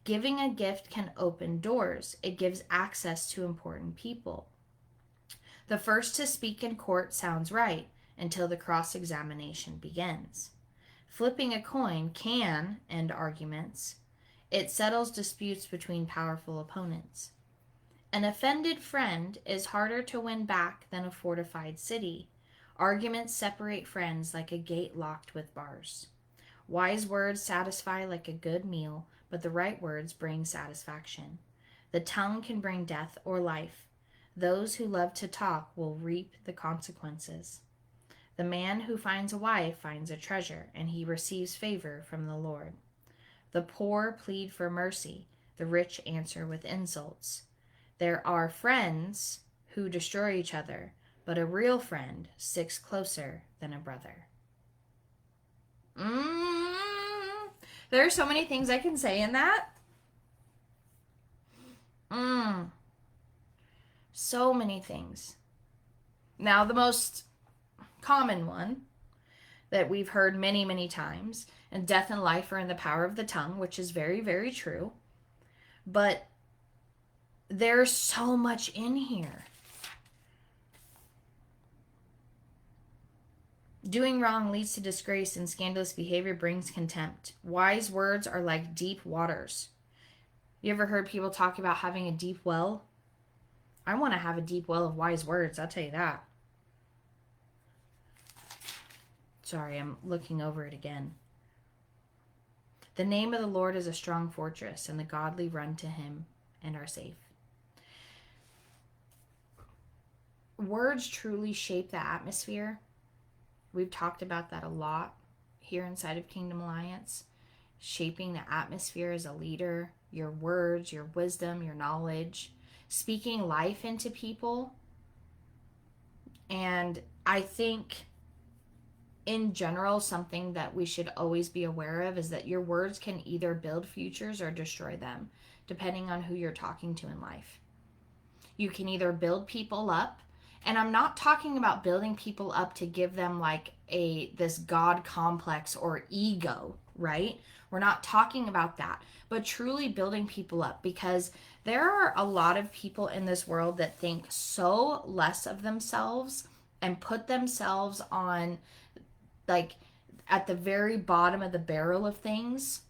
Giving a gift can open doors. It gives access to important people. The first to speak in court sounds right until the cross-examination begins. Flipping a coin can end arguments. It settles disputes between powerful opponents. An offended friend is harder to win back than a fortified city. Arguments separate friends like a gate locked with bars. Wise words satisfy like a good meal, but the right words bring satisfaction. The tongue can bring death or life. Those who love to talk will reap the consequences. The man who finds a wife finds a treasure, and he receives favor from the Lord. The poor plead for mercy. The rich answer with insults. There are friends who destroy each other, but a real friend sticks closer than a brother. There are so many things I can say in that. So many things. Now, the most common one that we've heard many, many times, and death and life are in the power of the tongue, which is very, very true. But there's so much in here. Doing wrong leads to disgrace, and scandalous behavior brings contempt. Wise words are like deep waters. You ever heard people talk about having a deep well? I want to have a deep well of wise words, I'll tell you that. Sorry, I'm looking over it again. The name of the Lord is a strong fortress, and the godly run to him and are safe. Words truly shape the atmosphere. We've talked about that a lot here inside of Kingdom Alliance. Shaping the atmosphere as a leader, your words, your wisdom, your knowledge, speaking life into people. And I think in general, something that we should always be aware of is that your words can either build futures or destroy them, depending on who you're talking to in life. You can either build people up, and I'm not talking about building people up to give them like this God complex or ego, right? We're not talking about that, but truly building people up, because there are a lot of people in this world that think so less of themselves and put themselves on like at the very bottom of the barrel of things.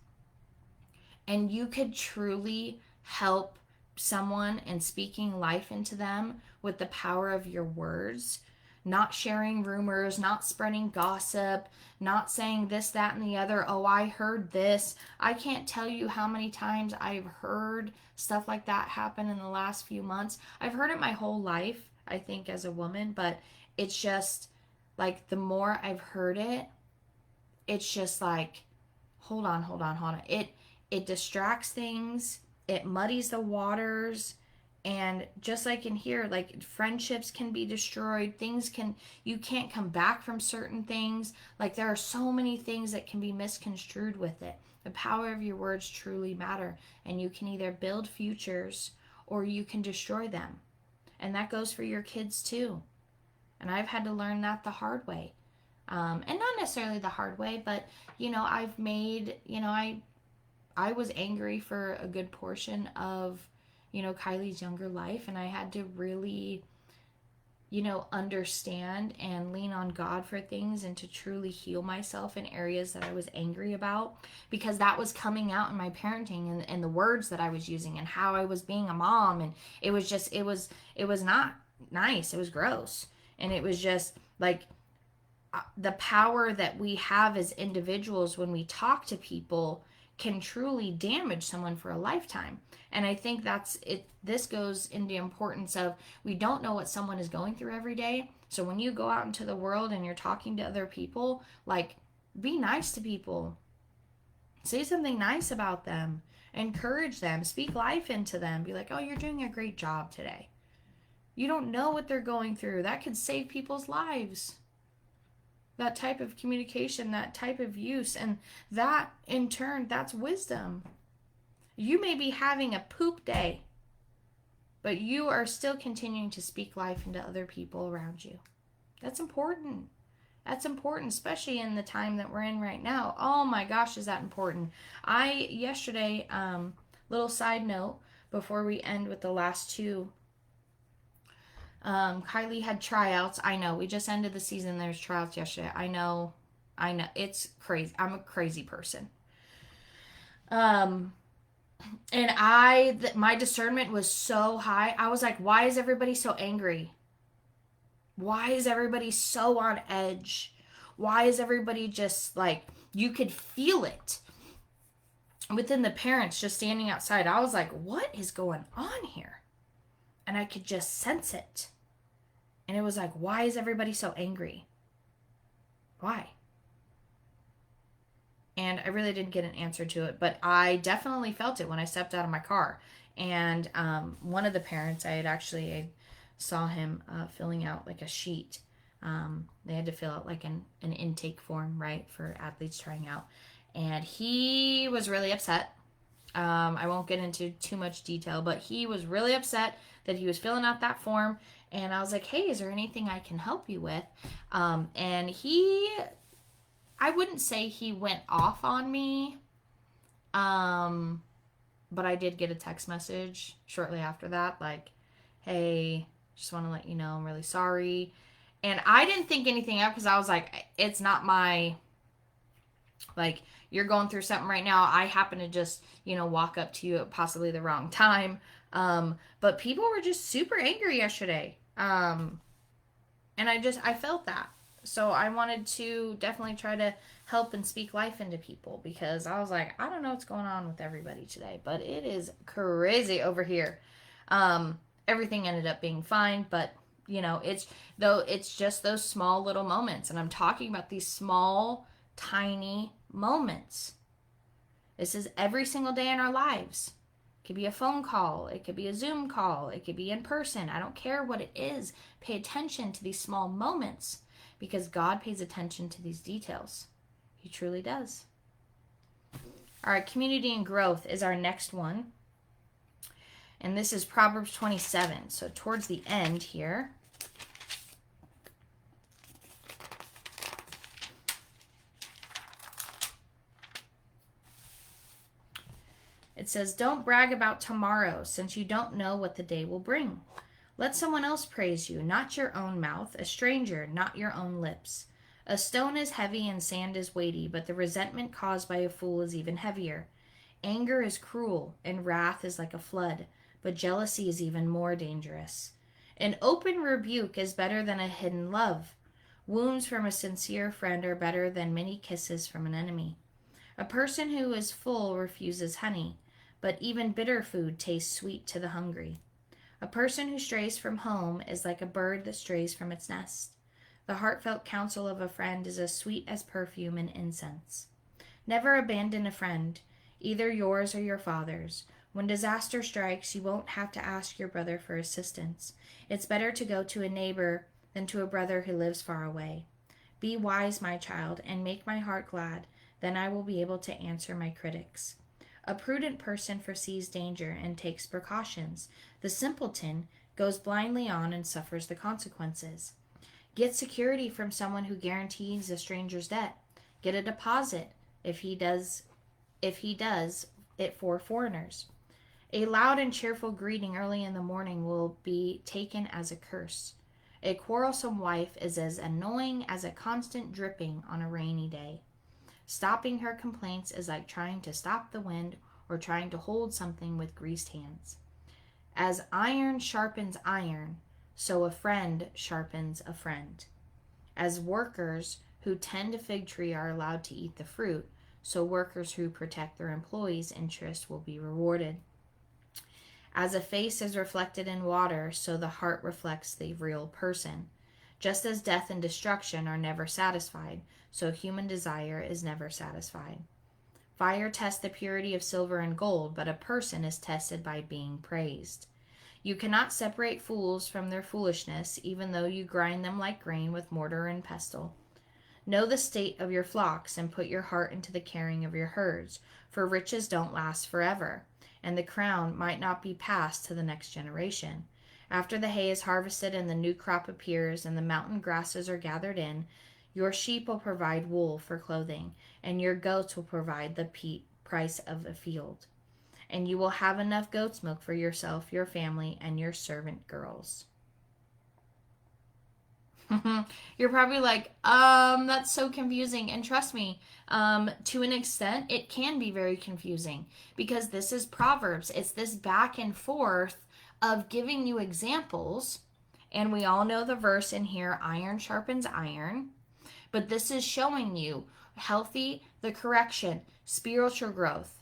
And you could truly help someone and speaking life into them with the power of your words, not sharing rumors, not spreading gossip, not saying this, that, and the other. Oh, I heard this. I can't tell you how many times I've heard stuff like that happen in the last few months. I've heard it my whole life, I think, as a woman, but it's just like the more I've heard it, it's just like, hold on. It distracts things. It muddies the waters. And just like in here, like friendships can be destroyed, you can't come back from certain things. Like there are so many things that can be misconstrued with it. The power of your words truly matter, and you can either build futures or you can destroy them. And that goes for your kids too. And I've had to learn that the hard way. And not necessarily the hard way, but I've made, I was angry for a good portion of, Kylie's younger life, and I had to really, understand and lean on God for things and to truly heal myself in areas that I was angry about, because that was coming out in my parenting and the words that I was using and how I was being a mom. And it was just, it was not nice. It was gross. And it was just like, the power that we have as individuals when we talk to people can truly damage someone for a lifetime. And I think that's it. This goes into the importance of, we don't know what someone is going through every day. So when you go out into the world and you're talking to other people, like, be nice to people. Say something nice about them. Encourage them. Speak life into them. Be like, oh, you're doing a great job today. You don't know what they're going through. That could save people's lives. That type of communication, that type of use, and that in turn, that's wisdom. You may be having a poop day, but you are still continuing to speak life into other people around you. That's important. That's important, especially in the time that we're in right now. Oh my gosh, is that important? Yesterday, little side note before we end with the last two, Kylie had tryouts. I know, we just ended the season. There's tryouts yesterday. I know. It's crazy. I'm a crazy person. And my discernment was so high. I was like, why is everybody so angry? Why is everybody so on edge? Why is everybody just like, you could feel it within the parents just standing outside. I was like, what is going on here? And I could just sense it. And it was like, why is everybody so angry? Why? And I really didn't get an answer to it, but I definitely felt it when I stepped out of my car. And one of the parents, I saw him filling out like a sheet. They had to fill out like an intake form, right, for athletes trying out. And he was really upset. I won't get into too much detail, but he was really upset that he was filling out that form. And I was like, hey, is there anything I can help you with? And I wouldn't say he went off on me. But I did get a text message shortly after that, like, hey, just want to let you know I'm really sorry. And I didn't think anything up because I was like, it's not my, like, you're going through something right now. I happen to just, walk up to you at possibly the wrong time. But people were just super angry yesterday. And I felt that. So I wanted to definitely try to help and speak life into people, because I was like, I don't know what's going on with everybody today, but it is crazy over here. Everything ended up being fine, but it's just those small little moments. And I'm talking about these small, tiny moments. This is every single day in our lives. It could be a phone call. It could be a Zoom call. It could be in person. I don't care what it is. Pay attention to these small moments, because God pays attention to these details. He truly does. All right, community and growth is our next one. And this is Proverbs 27. So towards the end here. It says, don't brag about tomorrow, since you don't know what the day will bring. Let someone else praise you, not your own mouth, a stranger, not your own lips. A stone is heavy and sand is weighty, but the resentment caused by a fool is even heavier. Anger is cruel, and wrath is like a flood, but jealousy is even more dangerous. An open rebuke is better than a hidden love. Wounds from a sincere friend are better than many kisses from an enemy. A person who is full refuses honey, but even bitter food tastes sweet to the hungry. A person who strays from home is like a bird that strays from its nest. The heartfelt counsel of a friend is as sweet as perfume and incense. Never abandon a friend, either yours or your father's. When disaster strikes, you won't have to ask your brother for assistance. It's better to go to a neighbor than to a brother who lives far away. Be wise, my child, and make my heart glad. Then I will be able to answer my critics. A prudent person foresees danger and takes precautions. The simpleton goes blindly on and suffers the consequences. Get security from someone who guarantees a stranger's debt. Get a deposit if he does it for foreigners. A loud and cheerful greeting early in the morning will be taken as a curse. A quarrelsome wife is as annoying as a constant dripping on a rainy day. Stopping her complaints is like trying to stop the wind or trying to hold something with greased hands. As iron sharpens iron, so a friend sharpens a friend. As workers who tend a fig tree are allowed to eat the fruit, so workers who protect their employees' interests will be rewarded. As a face is reflected in water, so the heart reflects the real person. Just as death and destruction are never satisfied, so human desire is never satisfied. Fire tests the purity of silver and gold, but a person is tested by being praised. You cannot separate fools from their foolishness, even though you grind them like grain with mortar and pestle. Know the state of your flocks and put your heart into the caring of your herds, for riches don't last forever, and the crown might not be passed to the next generation. After the hay is harvested and the new crop appears and the mountain grasses are gathered in, your sheep will provide wool for clothing, and your goats will provide the price of a field. And you will have enough goat's milk for yourself, your family, and your servant girls. You're probably like, that's so confusing. And trust me, to an extent, it can be very confusing because this is Proverbs. It's this back and forth of giving you examples. And we all know the verse in here, iron sharpens iron. But this is showing you the correction, spiritual growth.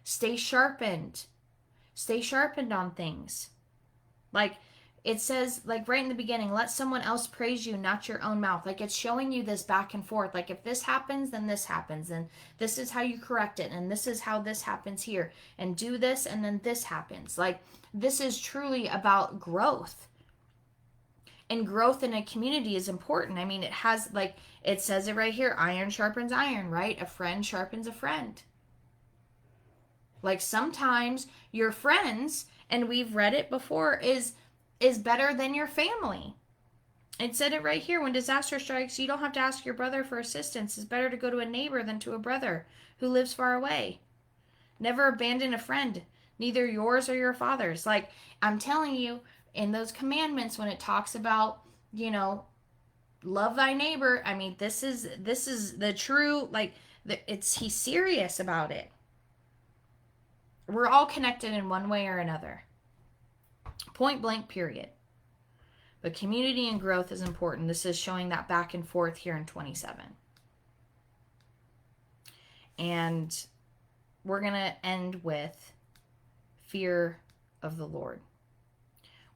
Stay sharpened. Stay sharpened on things. Like, it says, like right in the beginning, let someone else praise you, not your own mouth. Like it's showing you this back and forth. Like if this happens, then this happens. And this is how you correct it. And this is how this happens here. And do this, and then this happens. Like this is truly about growth. And growth in a community is important. I mean, it has, like, it says it right here, iron sharpens iron, right? A friend sharpens a friend. Like sometimes your friends, and we've read it before, is better than your family. It said it right here. When disaster strikes, you don't have to ask your brother for assistance. It's better to go to a neighbor than to a brother who lives far away. Never abandon a friend, neither yours or your father's. Like, I'm telling you, in those commandments, when it talks about, love thy neighbor, I mean, this is the true, like, he's serious about it. We're all connected in one way or another. Point blank, period. But community and growth is important. This is showing that back and forth here in 27. And we're going to end with fear of the Lord,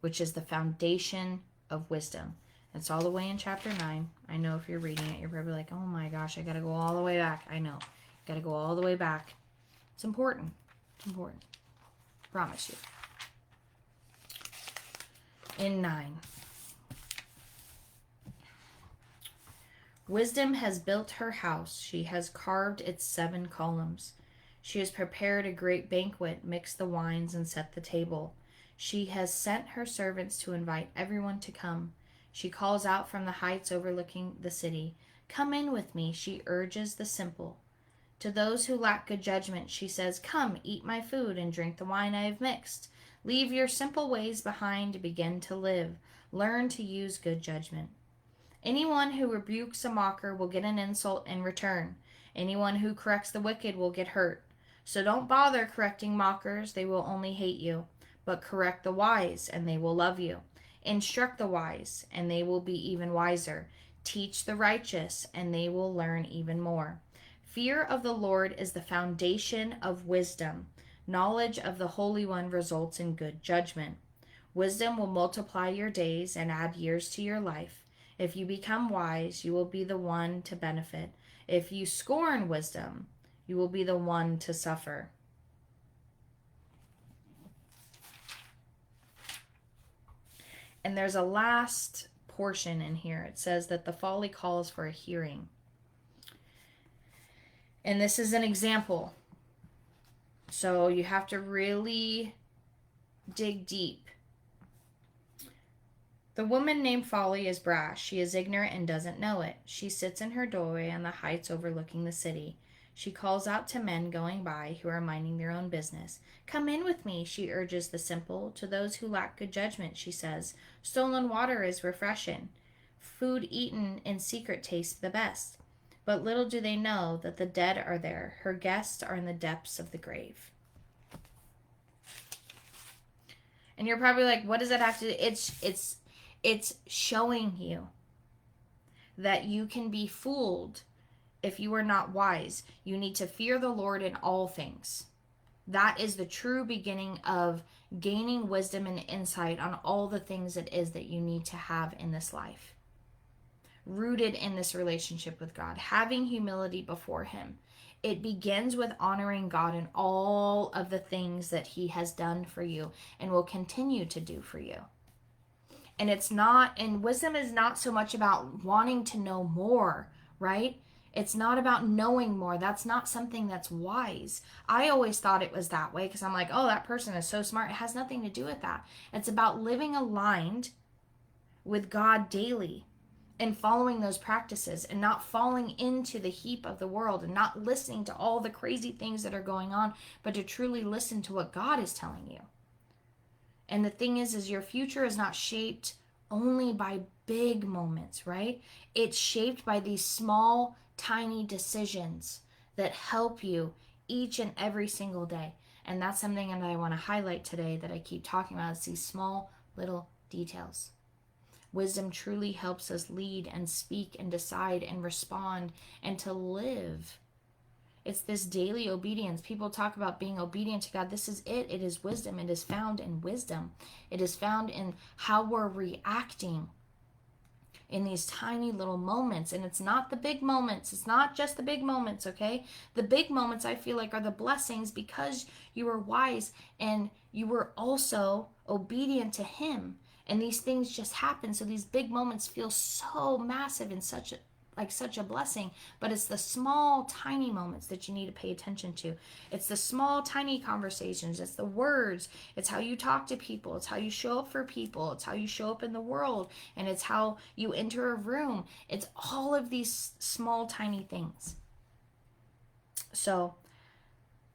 which is the foundation of wisdom. It's all the way in chapter 9. I know if you're reading it, you're probably like, oh my gosh, I got to go all the way back. I know. Got to go all the way back. It's important. It's important. Promise you. In 9. Wisdom has built her house. She has carved its 7 columns. She has prepared a great banquet, mixed the wines, and set the table. She has sent her servants to invite everyone to come. She calls out from the heights overlooking the city. Come in with me, she urges the simple. To those who lack good judgment, she says, come, eat my food and drink the wine I have mixed. Leave your simple ways behind to begin to live. Learn to use good judgment. Anyone who rebukes a mocker will get an insult in return. Anyone who corrects the wicked will get hurt. So don't bother correcting mockers, they will only hate you. But correct the wise, and they will love you. Instruct the wise, and they will be even wiser. Teach the righteous, and they will learn even more. Fear of the Lord is the foundation of wisdom. Knowledge of the Holy One results in good judgment. Wisdom will multiply your days and add years to your life. If you become wise, you will be the one to benefit. If you scorn wisdom, you will be the one to suffer. And there's a last portion in here. It says that the folly calls for a hearing. And this is an example. So you have to really dig deep. The woman named Folly is brash. She is ignorant and doesn't know it. She sits in her doorway on the heights overlooking the city. She calls out to men going by who are minding their own business. Come in with me, she urges the simple. To those who lack good judgment, she says, stolen water is refreshing. Food eaten in secret tastes the best. But little do they know that the dead are there. Her guests are in the depths of the grave. And you're probably like, what does that have to do? It's showing you that you can be fooled if you are not wise. You need to fear the Lord in all things. That is the true beginning of gaining wisdom and insight on all the things it is that you need to have in this life. Rooted in this relationship with God, having humility before Him. It begins with honoring God in all of the things that He has done for you and will continue to do for you. And wisdom is not so much about wanting to know more, right? It's not about knowing more. That's not something that's wise. I always thought it was that way because I'm like, oh, that person is so smart. It has nothing to do with that. It's about living aligned with God daily and following those practices and not falling into the heap of the world and not listening to all the crazy things that are going on, but to truly listen to what God is telling you. And the thing is your future is not shaped only by big moments, right? It's shaped by these small, tiny decisions that help you each and every single day. And that's something that I want to highlight today that I keep talking about. It's these small little details. Wisdom truly helps us lead and speak and decide and respond and to live. It's this daily obedience. People talk about being obedient to God. This is it. It is wisdom. It is found in wisdom. It is found in how we're reacting in these tiny little moments. And it's not the big moments. It's not just the big moments, okay? The big moments, I feel like, are the blessings because you were wise and you were also obedient to Him. And these things just happen. So these big moments feel so massive and such a blessing. But it's the small, tiny moments that you need to pay attention to. It's the small, tiny conversations. It's the words. It's how you talk to people. It's how you show up for people. It's how you show up in the world. And it's how you enter a room. It's all of these small, tiny things. So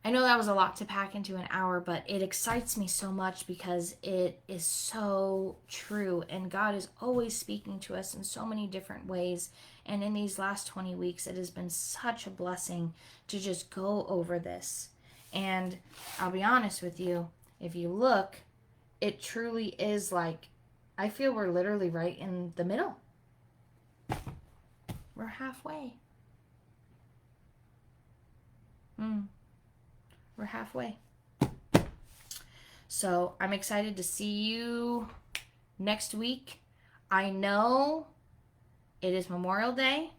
I know that was a lot to pack into an hour, but it excites me so much because it is so true. And God is always speaking to us in so many different ways. And in these last 20 weeks, it has been such a blessing to just go over this. And I'll be honest with you, if you look, it truly is like, I feel we're literally right in the middle. We're halfway. We're halfway. So I'm excited to see you next week. I know it is Memorial Day.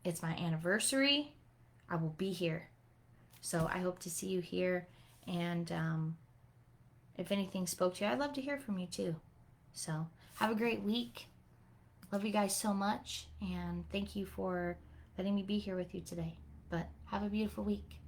It's my anniversary. I will be here. So I hope to see you here. And if anything spoke to you, I'd love to hear from you too. So have a great week. Love you guys so much. And thank you for letting me be here with you today. But have a beautiful week.